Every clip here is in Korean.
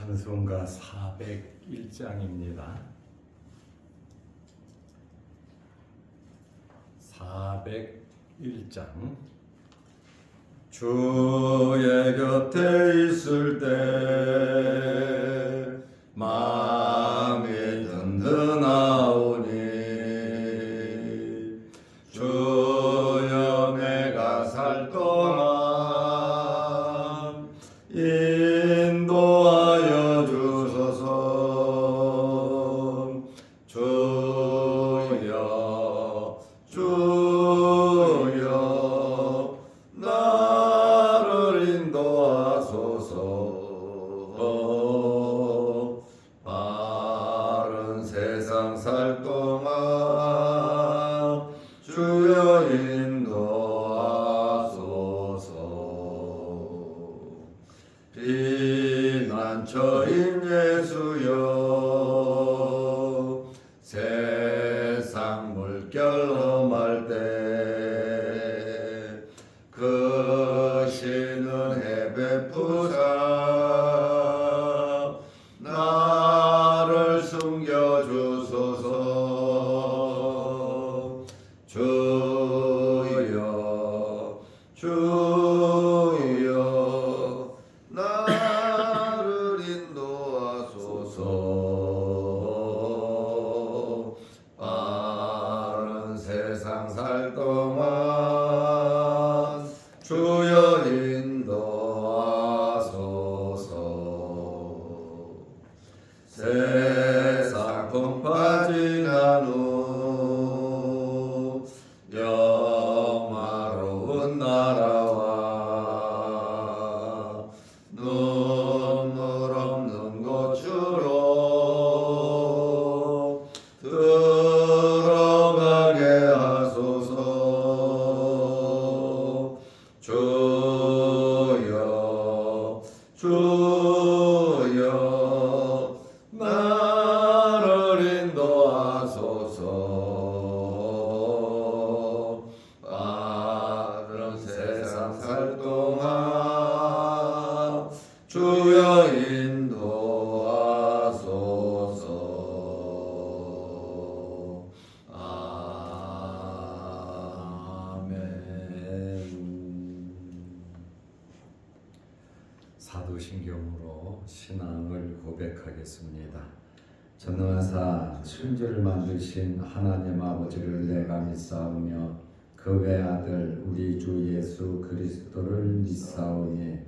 찬송가 401장입니다. 401장. 주의 곁에 있을 때 마음이 든든하오니 주여 내가 살 동안 인도하여 주소서. 주여 나를 인도하소서. 바른 세상 살 동안 주여 인도하소서. 피난처인 예수여 세상 물결 험할 때 크신 은혜 베푸사 나를 숨겨주소서. 주여 나를 인도하소서. 바른 세상 살 동안 주여 인도하소서. 세상 품 빠지난 후 영화로운 나라와 눈물 없는 곳으로 들어가게 하소서. 주여 나를 인도하소서. 바른 세상 살 동안 주여 인도하소서. 아멘. 사도신경으로 신앙을 고백하겠습니다. 전능하사 천지를 만드신 하나님 아버지를 내가 믿사오며 그 외아들 우리 주 예수 그리스도를 믿사오니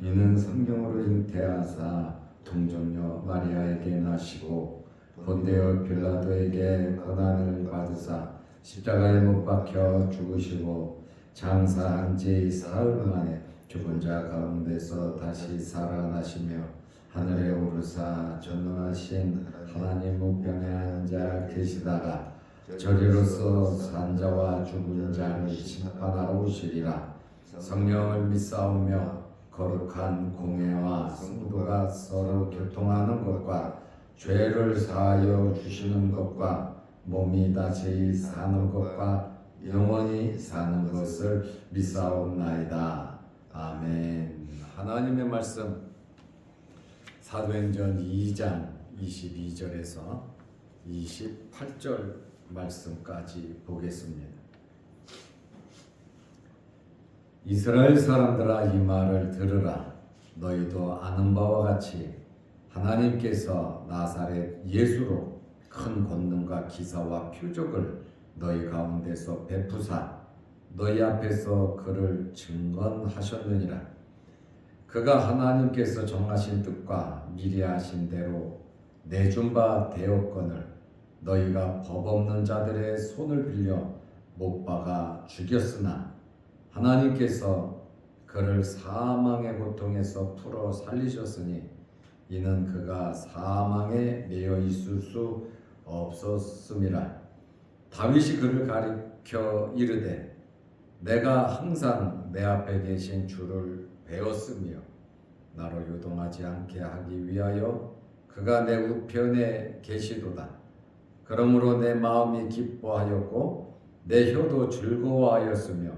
이는 성령으로 잉태하사 동정녀 마리아에게 나시고 본데오 빌라도에게 고난을 받으사 십자가에 못 박혀 죽으시고 장사한 지 사흘 만에 죽은 자 가운데서 다시 살아나시며 하늘에 오르사 전능하신 하나님 우편에 앉아 계시다가 저리로서 산자와 죽은 자를 심판하러 오시리라. 성령을 믿사오며 거룩한 공회와 성도가 서로 교통하는 것과 죄를 사하여 주시는 것과 몸이 다시 사는 것과 영원히 사는 것을 믿사옵나이다. 아멘. 하나님의 말씀 사도행전 2장 22절에서 28절 말씀까지 보겠습니다. 이스라엘 사람들아 이 말을 들으라. 너희도 아는 바와 같이 하나님께서 나사렛 예수로 큰 권능과 기사와 표적을 너희 가운데서 베푸사 너희 앞에서 그를 증언하셨느니라. 그가 하나님께서 정하신 뜻과 미리 하신 대로 내준 바 되었거늘 너희가 법 없는 자들의 손을 빌려 못 박아 죽였으나 하나님께서 그를 사망의 고통에서 풀어 살리셨으니 이는 그가 사망에 매여 있을 수 없었음이라. 다윗이 그를 가리켜 이르되 내가 항상 내 앞에 계신 주를 배웠으며 나로 요동하지 않게 하기 위하여 그가 내 우편에 계시도다. 그러므로 내 마음이 기뻐하였고 내 혀도 즐거워하였으며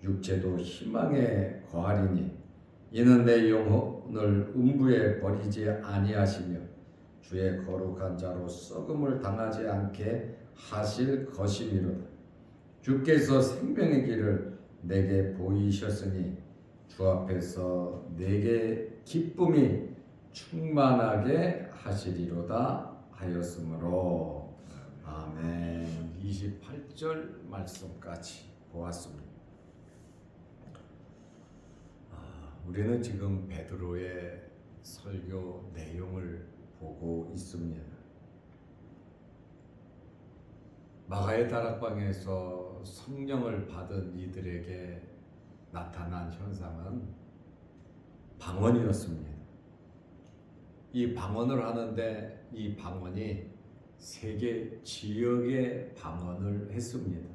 육체도 희망에 거하리니 이는 내 영혼을 음부에 버리지 아니하시며 주의 거룩한 자로 썩음을 당하지 않게 하실 것이미로다. 주께서 생명의 길을 내게 보이셨으니 주 앞에서 내게 기쁨이 충만하게 하시리로다 하였으므로. 아멘. 28절 말씀까지 보았습니다. 우리는 지금 베드로의 설교 내용을 보고 있습니다. 마가의 다락방에서 성령을 받은 이들에게 나타난 현상은 방언이었습니다. 이 방언을 하는데 이 방언이 세계 지역의 방언을 했습니다.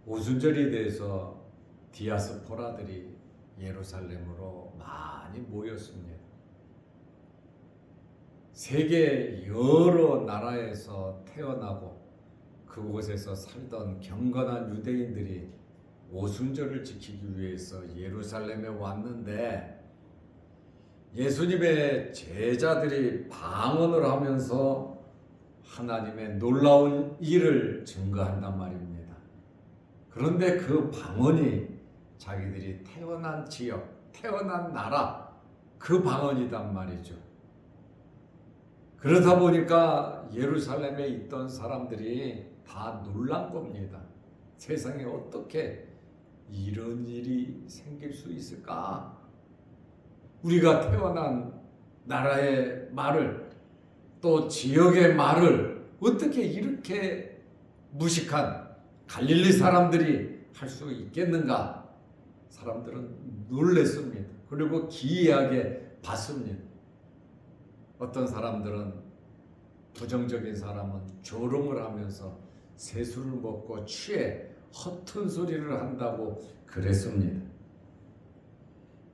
오순절이 돼서 디아스포라들이 예루살렘으로 많이 모였습니다. 세계 여러 나라에서 태어나고 그곳에서 살던 경건한 유대인들이 오순절을 지키기 위해서 예루살렘에 왔는데 예수님의 제자들이 방언을 하면서 하나님의 놀라운 일을 증거한단 말입니다. 그런데 그 방언이 자기들이 태어난 지역, 태어난 나라, 그 방언이단 말이죠. 그러다 보니까 예루살렘에 있던 사람들이 다 놀란 겁니다. 세상에 어떻게 이런 일이 생길 수 있을까? 우리가 태어난 나라의 말을, 또 지역의 말을 어떻게 이렇게 무식한 갈릴리 사람들이 할 수 있겠는가? 사람들은 놀랐습니다. 그리고 기이하게 봤습니다. 어떤 사람들은, 부정적인 사람은 조롱을 하면서 세수를 먹고 취해 허튼 소리를 한다고 그랬습니다.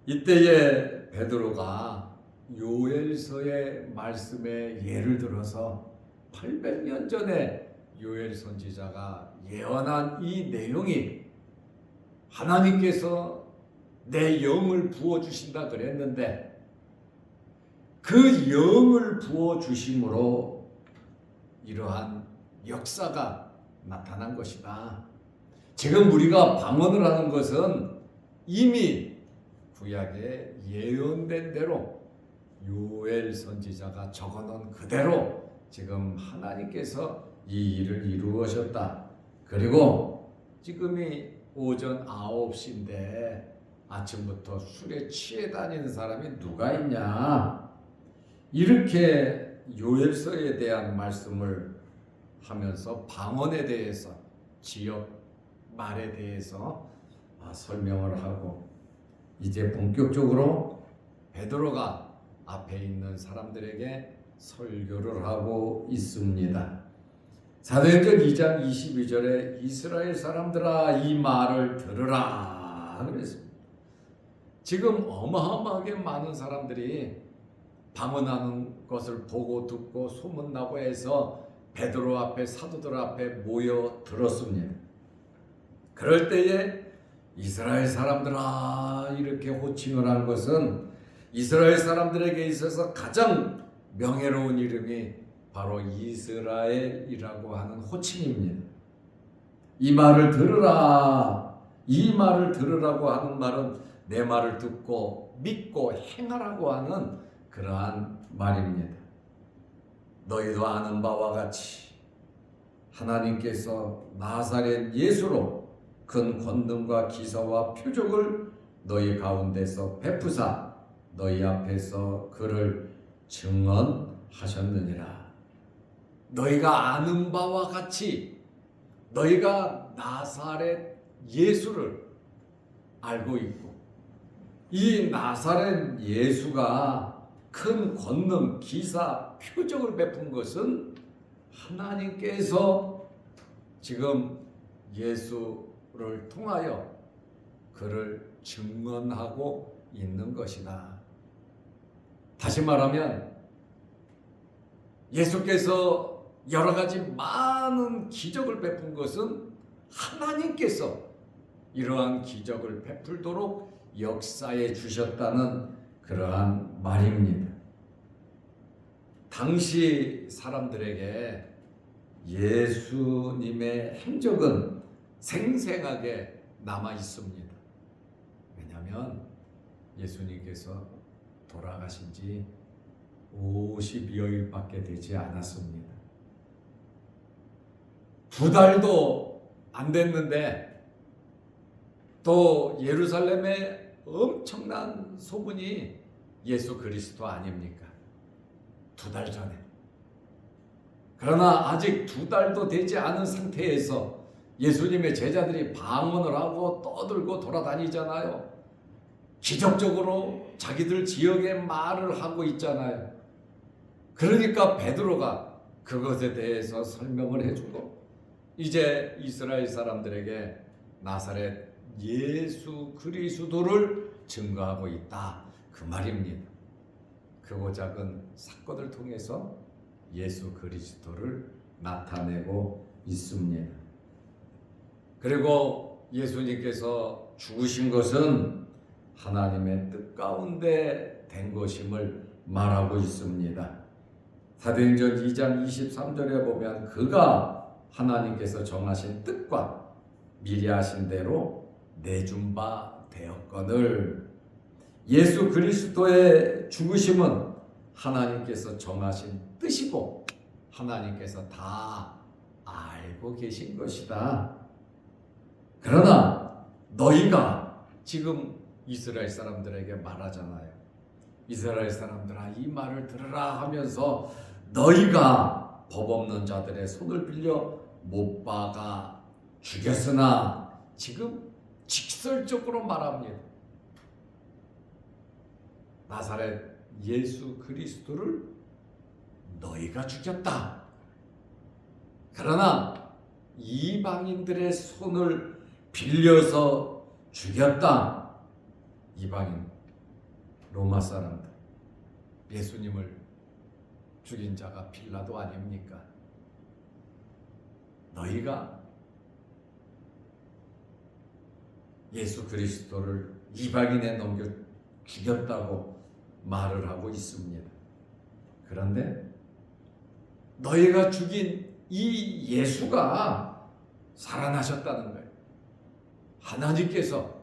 이때에 베드로가 요엘서의 말씀에 예를 들어서 800년 전에 요엘 선지자가 예언한 이 내용이 하나님께서 내 영을 부어주신다 그랬는데 그 영을 부어주심으로 이러한 역사가 나타난 것이다. 지금 우리가 방언을 하는 것은 이미 구약에 예언된 대로 요엘 선지자가 적어놓은 그대로 지금 하나님께서 이 일을 이루으셨다. 그리고 지금이 오전 9시인데 아침부터 술에 취해 다니는 사람이 누가 있냐? 이렇게 요엘서에 대한 말씀을 하면서 방언에 대해서, 지역 말에 대해서 설명을 하고 이제 본격적으로 베드로가 앞에 있는 사람들에게 설교를 하고 있습니다. 사도행전 2장 22절에 이스라엘 사람들아 이 말을 들으라 그랬습니다. 지금 어마어마하게 많은 사람들이 방언하는 것을 보고 듣고 소문나고 해서 베드로 앞에, 사도들 앞에 모여 들었습니다. 그럴 때에 이스라엘 사람들아 이렇게 호칭을 한 것은 이스라엘 사람들에게 있어서 가장 명예로운 이름이 바로 이스라엘이라고 하는 호칭입니다. 이 말을 들으라, 이 말을 들으라고 하는 말은 내 말을 듣고 믿고 행하라고 하는 그러한 말입니다. 너희도 아는 바와 같이 하나님께서 나사렛 예수로 큰 권능과 기사와 표적을 너희 가운데서 베푸사 너희 앞에서 그를 증언하셨느니라. 너희가 아는 바와 같이 너희가 나사렛 예수를 알고 있고 이 나사렛 예수가 큰 권능, 기사, 표적을 베푼 것은 하나님께서 지금 예수를 통하여 그를 증언하고 있는 것이다. 다시 말하면 예수께서 여러 가지 많은 기적을 베푼 것은 하나님께서 이러한 기적을 베풀도록 역사해 주셨다는 그러한 말입니다. 당시 사람들에게 예수님의 행적은 생생하게 남아 있습니다. 왜냐하면 예수님께서 돌아가신 지 50여일밖에 되지 않았습니다. 2달도 안 됐는데 또 예루살렘에 엄청난 소문이 예수 그리스도 아닙니까? 2달 전에. 그러나 아직 2달도 되지 않은 상태에서 예수님의 제자들이 방언을 하고 떠들고 돌아다니잖아요. 기적적으로 자기들 지역의 말을 하고 있잖아요. 그러니까 베드로가 그것에 대해서 설명을 해주고 이제 이스라엘 사람들에게 나사렛 예수 그리스도를 증거하고 있다, 그 말입니다. 크고 작은 사건을 통해서 예수 그리스도를 나타내고 있습니다. 그리고 예수님께서 죽으신 것은 하나님의 뜻 가운데 된 것임을 말하고 있습니다. 사도행전 2장 23절에 보면 그가 하나님께서 정하신 뜻과 미리 하신 대로 내준 바 되었거늘, 예수 그리스도의 죽으심은 하나님께서 정하신 뜻이고 하나님께서 다 알고 계신 것이다. 그러나 너희가 지금 이스라엘 사람들에게 말하잖아요. 이스라엘 사람들아, 이 말을 들으라 하면서 너희가 법 없는 자들의 손을 빌려 못 박아 죽였으나, 지금 직설적으로 말합니다. 나사렛 예수 그리스도를 너희가 죽였다. 그러나 이방인들의 손을 빌려서 죽였다. 이방인 로마 사람들, 예수님을 죽인 자가 빌라도 아닙니까? 너희가 예수 그리스도를 이방인에 넘겨 죽였다고 말을 하고 있습니다. 그런데 너희가 죽인 이 예수가 살아나셨다는 거예요. 하나님께서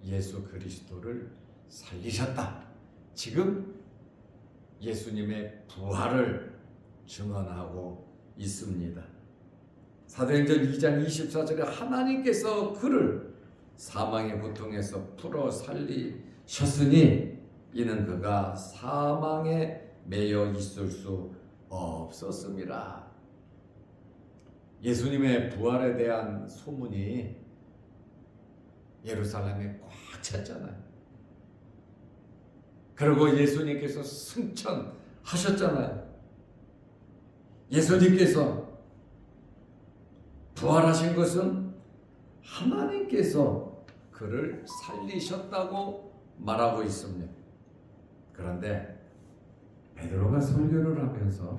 예수 그리스도를 살리셨다. 지금 예수님의 부활을 증언하고 있습니다. 사도행전 2장 24절에 하나님께서 그를 사망의 고통에서 풀어 살리셨으니 이는 그가 사망에 매여 있을 수 없었음이라. 예수님의 부활에 대한 소문이 예루살렘에 꽉 찼잖아요. 그리고 예수님께서 승천하셨잖아요. 예수님께서 부활하신 것은 하나님께서 그를 살리셨다고 말하고 있습니다. 그런데 베드로가 설교를 하면서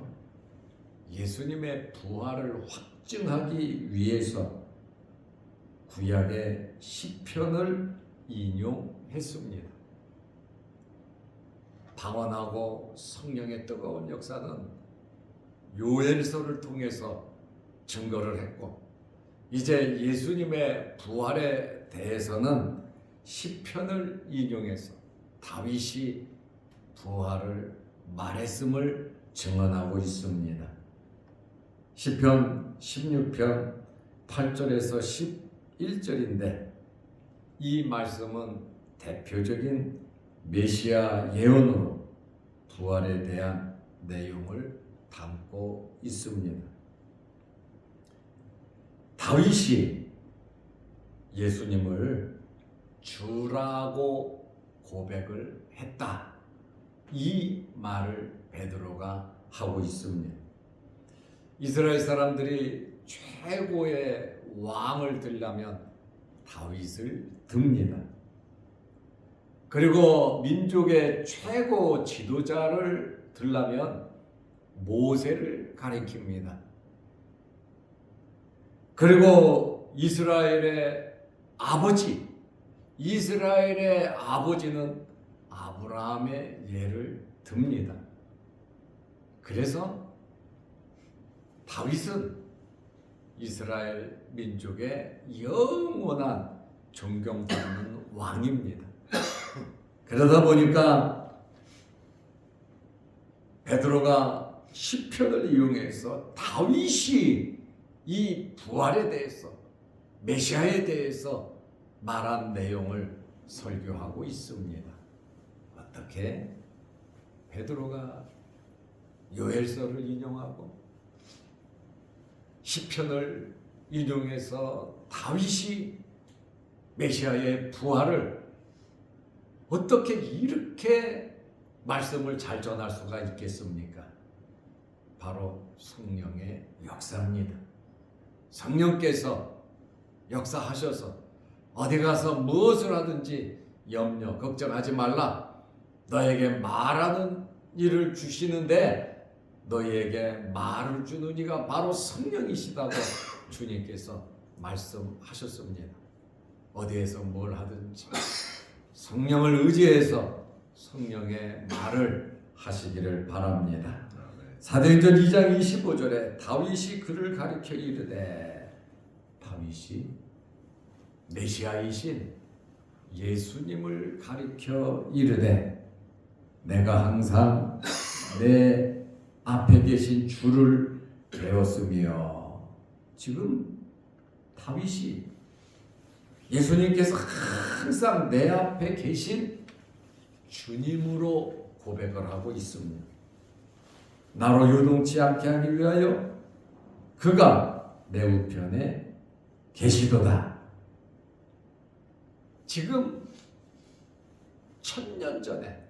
예수님의 부활을 확증하기 위해서 구약의 시편을 인용했습니다. 방언하고 성령의 뜨거운 역사는 요엘서를 통해서 증거를 했고, 이제 예수님의 부활에 대해서는 시편을 인용해서 다윗이 부활을 말했음을 증언하고 있습니다. 시편 16편 8절에서 11절인데 이 말씀은 대표적인 메시아 예언으로 부활에 대한 내용을 담고 있습니다. 다윗이 예수님을 주라고 고백을 했다. 이 말을 베드로가 하고 있습니다. 이스라엘 사람들이 최고의 왕을 들려면 다윗을 듭니다. 그리고 민족의 최고 지도자를 들려면 모세를 가리킵니다. 그리고 이스라엘의 아버지 이스라엘의 아버지는 아브라함의 예를 듭니다. 그래서 다윗은 이스라엘 민족의 영원한 존경받는 왕입니다. 그러다 보니까 베드로가 시편을 이용해서 다윗이 이 부활에 대해서, 메시아에 대해서 말한 내용을 설교하고 있습니다. 어떻게? 베드로가 요엘서를 인용하고 시편을 인용해서 다윗이 메시아의 부활을 어떻게 이렇게 말씀을 잘 전할 수가 있겠습니까? 바로 성령의 역사입니다. 성령께서 역사하셔서 어디 가서 무엇을 하든지 염려, 걱정하지 말라. 너에게 말하는 일을 주시는데 너희에게 말을 주는 이가 바로 성령이시다고 주님께서 말씀하셨습니다. 어디에서 뭘 하든지 성령을 의지해서 성령의 말을 하시기를 바랍니다. 사도행전 2장 25절에 다윗이 그를 가리켜 이르되, 다윗이 메시아이신 예수님을 가리켜 이르되, 내가 항상 내 앞에 계신 주를 배웠으며. 지금 다윗이 예수님께서 항상 내 앞에 계신 주님으로 고백을 하고 있습니다. 나로 요동치 않게 하기 위하여 그가 내 우편에 계시도다. 지금 1000년 전에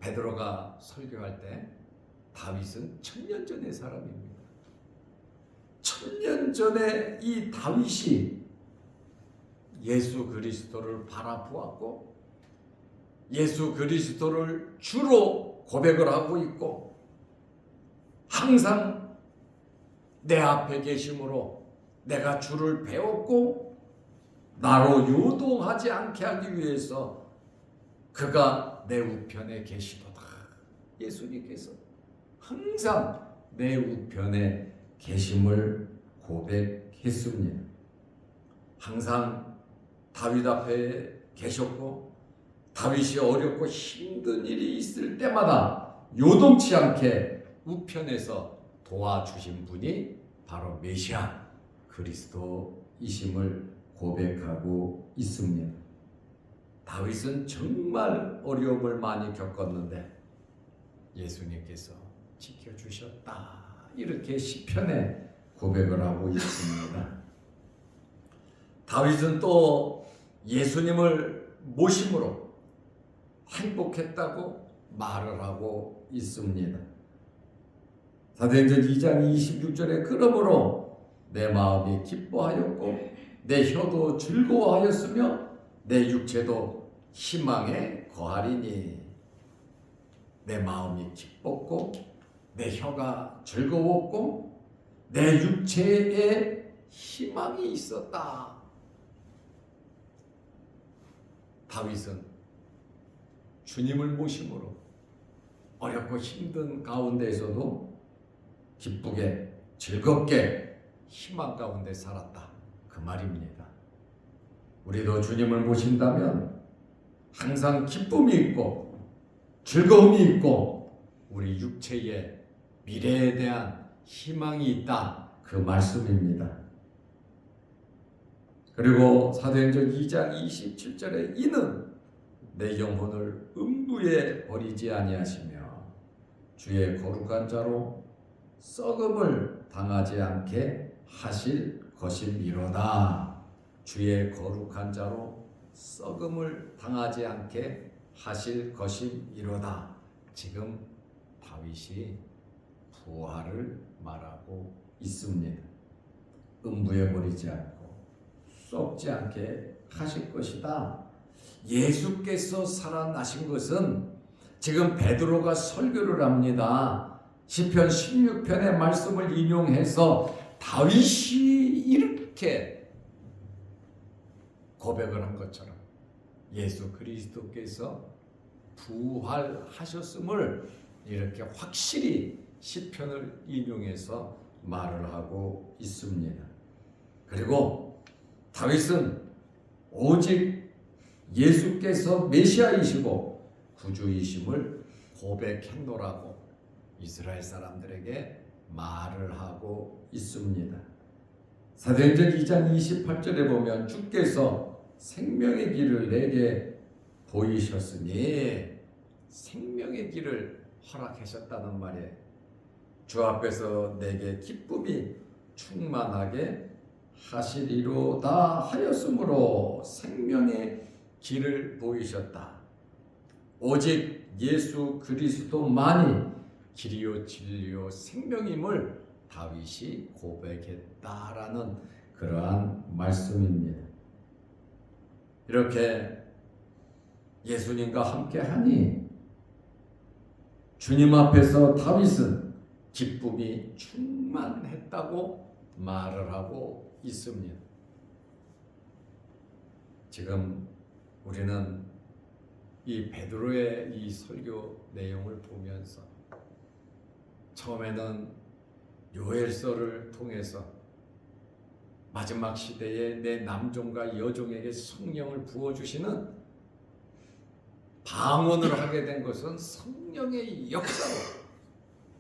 베드로가 설교할 때 다윗은 1000년 전의 사람입니다. 1000년 전에 이 다윗이 예수 그리스도를 바라보았고 예수 그리스도를 주로 고백을 하고 있고 항상 내 앞에 계심으로 내가 주를 배웠고 나로 요동하지 않게 하기 위해서 그가 내 우편에 계시도다. 예수님께서 항상 내 우편에 계심을 고백했습니다. 항상 다윗 앞에 계셨고 다윗이 어렵고 힘든 일이 있을 때마다 요동치 않게 우편에서 도와주신 분이 바로 메시아 그리스도이심을 고백하고 있습니다. 다윗은 정말 어려움을 많이 겪었는데 예수님께서 지켜주셨다. 이렇게 시편에 고백을 하고 있습니다. 다윗은 또 예수님을 모심으로 행복했다고 말을 하고 있습니다. 사도행전 2장 26절에 그러므로 내 마음이 기뻐하였고 내 혀도 즐거워하였으며 내 육체도 희망에 거하리니. 내 마음이 기뻤고 내 혀가 즐거웠고 내 육체에 희망이 있었다. 다윗은 주님을 모심으로 어렵고 힘든 가운데에서도 기쁘게 즐겁게 희망 가운데 살았다. 그 말입니다. 우리도 주님을 모신다면 항상 기쁨이 있고 즐거움이 있고 우리 육체의 미래에 대한 희망이 있다. 그 말씀입니다. 그리고 사도행전 2장 27절에 이는 내 영혼을 음부에 버리지 아니하시며 주의 거룩한 자로 썩음을 당하지 않게 하실 것임이로다. 주의 거룩한 자로 썩음을 당하지 않게 하실 것임이로다. 지금 다윗이 부활을 말하고 있습니다. 음부에 버리지 않고 썩지 않게 하실 것이다. 예수께서 살아나신 것은 지금 베드로가 설교를 합니다. 시편 16편의 말씀을 인용해서 다윗이 이렇게 고백을 한 것처럼 예수 그리스도께서 부활하셨음을 이렇게 확실히 시편을 인용해서 말을 하고 있습니다. 그리고 다윗은 오직 예수께서 메시아이시고 구주이심을 고백했노라고 이스라엘 사람들에게 말을 하고 있습니다. 사도행전 2장 28절에 보면 주께서 생명의 길을 내게 보이셨으니 생명의 길을 허락하셨다는 말이에요. 주 앞에서 내게 기쁨이 충만하게 하시리로다 하였으므로 생명의 길을 보이셨다. 오직 예수 그리스도만이 길이요 진리요 생명임을 다윗이 고백했다라는 그러한 말씀입니다. 이렇게 예수님과 함께하니 주님 앞에서 다윗은 기쁨이 충만했다고 말을 하고 있습니다. 지금 우리는 이 베드로의 이 설교 내용을 보면서 처음에는 요엘서를 통해서 마지막 시대에 내 남종과 여종에게 성령을 부어주시는 방언을 하게 된 것은 성령의 역사로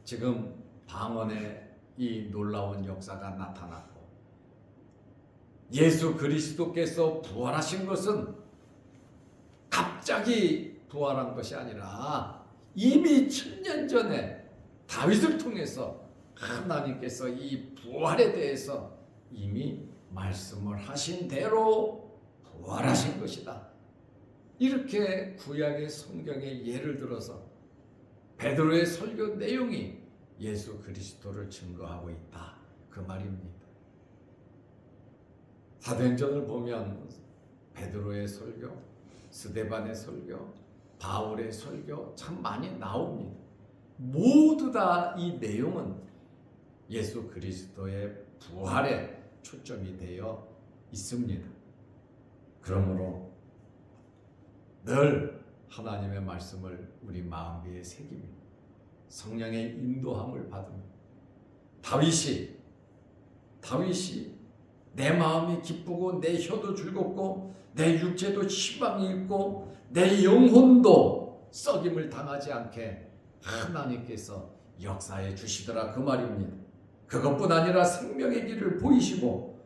지금 방언의 이 놀라운 역사가 나타났고, 예수 그리스도께서 부활하신 것은 갑자기 부활한 것이 아니라 이미 1000년 전에 다윗을 통해서 하나님께서 이 부활에 대해서 이미 말씀을 하신 대로 부활하신 것이다. 이렇게 구약의 성경의 예를 들어서 베드로의 설교 내용이 예수 그리스도를 증거하고 있다, 그 말입니다. 사도행전을 보면 베드로의 설교, 스데반의 설교, 바울의 설교 참 많이 나옵니다. 모두 다 이 내용은 예수 그리스도의 부활에 초점이 되어 있습니다. 그러므로 늘 하나님의 말씀을 우리 마음 위에 새기며 성령의 인도함을 받으며 다윗이 내 마음이 기쁘고 내 혀도 즐겁고 내 육체도 희망이 있고 내 영혼도 썩임을 당하지 않게 하나님께서 역사해 주시더라, 그 말입니다. 그것뿐 아니라 생명의 길을 보이시고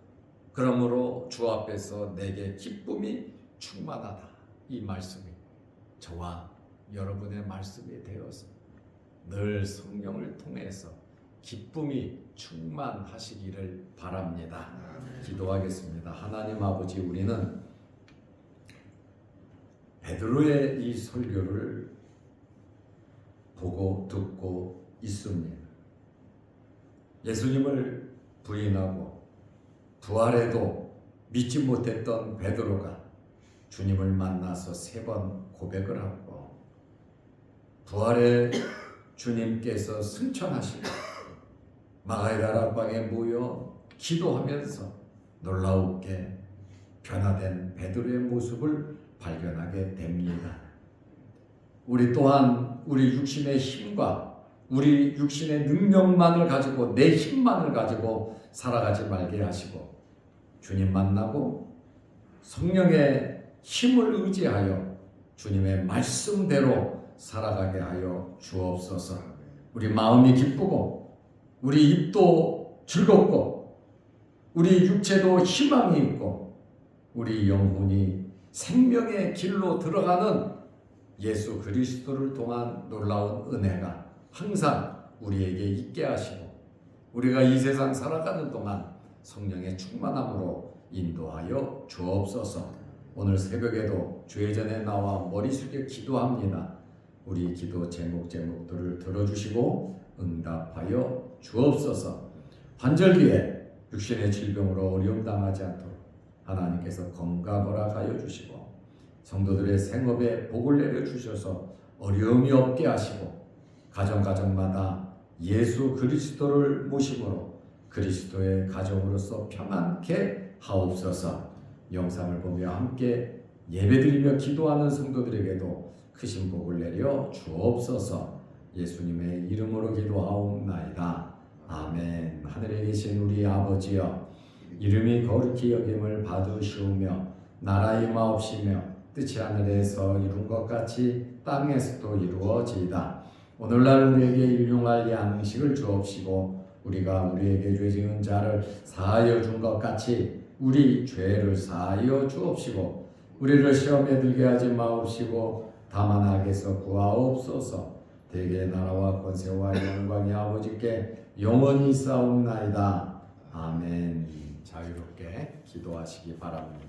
그러므로 주 앞에서 내게 기쁨이 충만하다, 이 말씀이 저와 여러분의 말씀이 되어서 늘 성령을 통해서 기쁨이 충만하시기를 바랍니다. 기도하겠습니다. 하나님 아버지, 우리는 베드로의 이 설교를 보고 듣고 있습니다. 예수님을 부인하고 부활에도 믿지 못했던 베드로가 주님을 만나서 3번 고백을 하고 부활에 주님께서 승천하시고 마가의 다락방에 모여 기도하면서 놀라우게 변화된 베드로의 모습을 발견하게 됩니다. 우리 또한 우리 육신의 힘과 우리 육신의 능력만을 가지고 내 힘만을 가지고 살아가지 말게 하시고 주님 만나고 성령의 힘을 의지하여 주님의 말씀대로 살아가게 하여 주옵소서. 우리 마음이 기쁘고 우리 입도 즐겁고 우리 육체도 희망이 있고 우리 영혼이 생명의 길로 들어가는 예수 그리스도를 통한 놀라운 은혜가 항상 우리에게 있게 하시고 우리가 이 세상 살아가는 동안 성령의 충만함으로 인도하여 주옵소서. 오늘 새벽에도 주의 전에 나와 머리 숙여 기도합니다. 우리 기도 제목들을 들어주시고 응답하여 주옵소서. 환절기에 육신의 질병으로 어려움 당하지 않도록 하나님께서 건강 허락하여 주시고 성도들의 생업에 복을 내려주셔서 어려움이 없게 하시고 가정마다 예수 그리스도를 모심으로 그리스도의 가정으로서 평안케 하옵소서. 영상을 보며 함께 예배드리며 기도하는 성도들에게도 크신 복을 내려 주옵소서. 예수님의 이름으로 기도하옵나이다. 아멘. 하늘에 계신 우리 아버지여, 이름이 거룩히 여김을 받으시오며 나라의 임하옵시며 뜻이 하늘에서 이룬 것 같이 땅에서도 이루어지이다. 오늘날 우리에게 일용할 양식을 주옵시고 우리가 우리에게 죄 지은 자를 사하여 준 것 같이 우리 죄를 사하여 주옵시고 우리를 시험에 들게 하지 마옵시고 다만 악에서 구하옵소서. 대개의 나라와 권세와 영광이 아버지께 영원히 있사옵나이다. 아멘. 자유롭게 기도하시기 바랍니다.